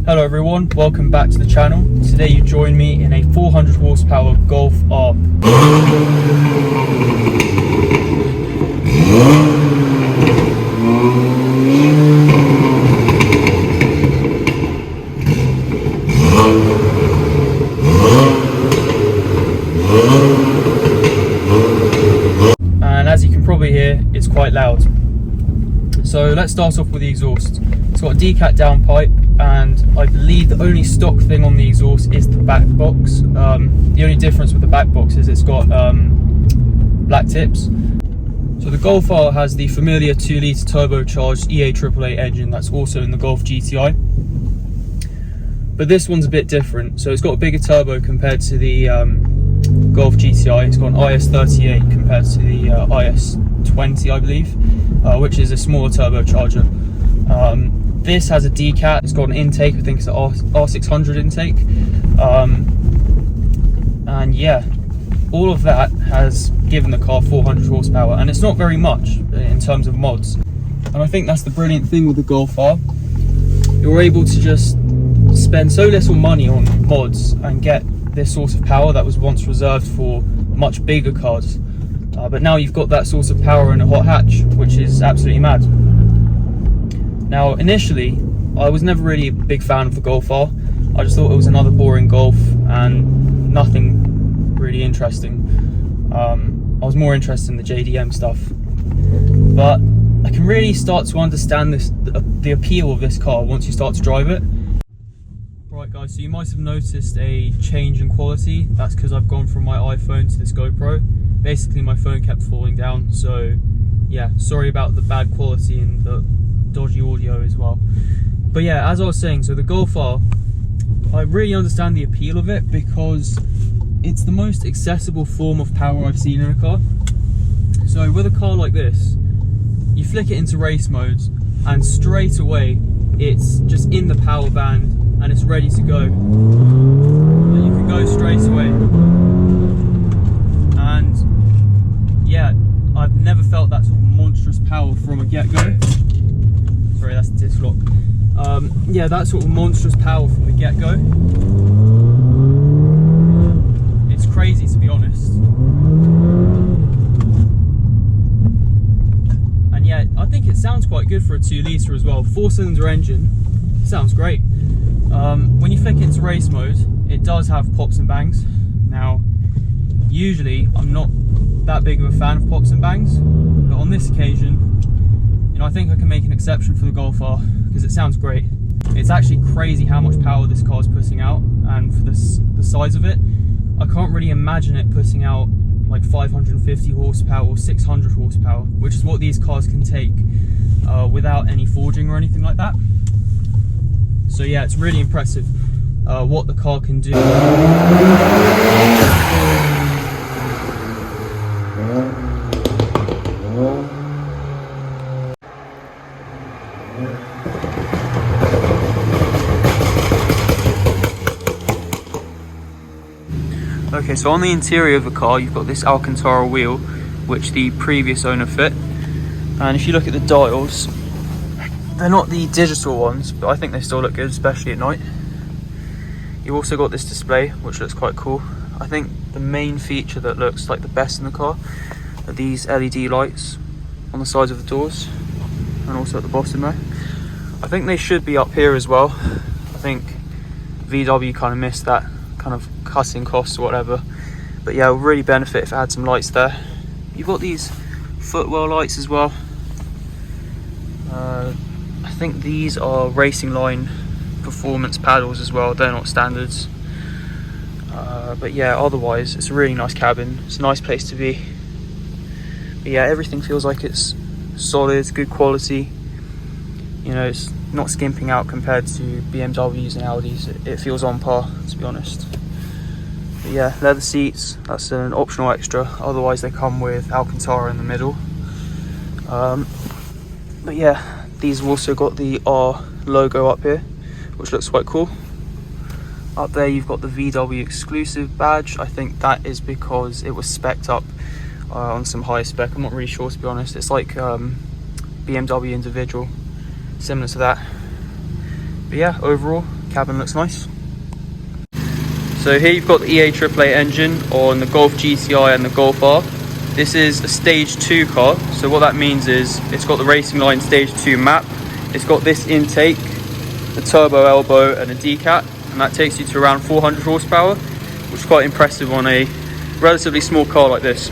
Hello everyone, welcome back to the channel. Today you join me in a 400 horsepower Golf R. And as you can probably hear, it's quite loud. So let's start off with the exhaust. It's got a decat downpipe, and I believe the only stock thing on the exhaust is the back box. The only difference with the back box is it's got black tips. So the Golf R has the familiar 2-litre turbocharged EA888 engine that's also in the Golf GTI. But this one's a bit different. So it's got a bigger turbo compared to the Golf GTI. It's got an IS38 compared to the IS20, I believe, which is a smaller turbocharger. This has a decat. It's got an intake, I think it's an R600 intake. And yeah, all of that has given the car 400 horsepower, and it's not very much in terms of mods. And I think that's the brilliant thing with the Golf R. You're able to just spend so little money on mods and get this sort of power that was once reserved for much bigger cars. But now you've got that sort of power in a hot hatch, which is absolutely mad. Now, initially, I was never really a big fan of the Golf R. I just thought it was another boring Golf and nothing really interesting. I was more interested in the JDM stuff. But I can really start to understand the appeal of this car once you start to drive it. Right guys, so you might have noticed a change in quality. That's because I've gone from my iPhone to this GoPro. Basically, my phone kept falling down, so yeah, sorry about the bad quality and the dodgy audio as well. But yeah, as I was saying, so the Golf R, I really understand the appeal of it because it's the most accessible form of power I've seen in a car. So with a car like this, you flick it into race mode and straight away it's just in the power band and it's ready to go. And you can go straight away. And yeah, I've never felt that sort of monstrous power from a get-go. Sorry, that's the disc lock. Yeah, that sort of monstrous power from the get-go. It's crazy, to be honest. And yeah, I think it sounds quite good for a 2-litre as well. 4-cylinder engine, sounds great. When you flick it into race mode, it does have pops and bangs. Now, usually I'm not that big of a fan of pops and bangs, but on this occasion, you know, I think I can make an exception for the Golf R because it sounds great. It's actually crazy how much power this car is putting out, and for the size of it, I can't really imagine it putting out like 550 horsepower or 600 horsepower, which is what these cars can take without any forging or anything like that. So yeah, it's really impressive what the car can do. Okay, so on the interior of the car, you've got this Alcantara wheel, which the previous owner fit. And if you look at the dials, they're not the digital ones, but I think they still look good, especially at night. You've also got this display, which looks quite cool. I think the main feature that looks like the best in the car are these LED lights on the sides of the doors, and also at the bottom there. I think they should be up here as well. I think VW kind of missed that, kind of cutting costs or whatever. But yeah, it would really benefit if it had some lights there. You've got these footwell lights as well. I think these are Racing Line performance paddles as well. They're not standards. But yeah, otherwise it's a really nice cabin. It's a nice place to be. But yeah, everything feels like it's solid, good quality. You know, it's not skimping out compared to BMWs and Audis. It feels on par, to be honest. But yeah, leather seats, that's an optional extra. Otherwise they come with Alcantara in the middle. But yeah, these have also got the R logo up here, which looks quite cool. Up there you've got the VW exclusive badge. I think that is because it was spec'd up on some higher spec. I'm not really sure, to be honest. It's like BMW individual, similar to that. But yeah, overall cabin looks nice. So here you've got the EA888 engine on the Golf GTI and the Golf R. This is a stage 2 car, so what that means is it's got the Racing Line stage 2 map, it's got this intake, the turbo elbow and a decat, and that takes you to around 400 horsepower, which is quite impressive on a relatively small car like this.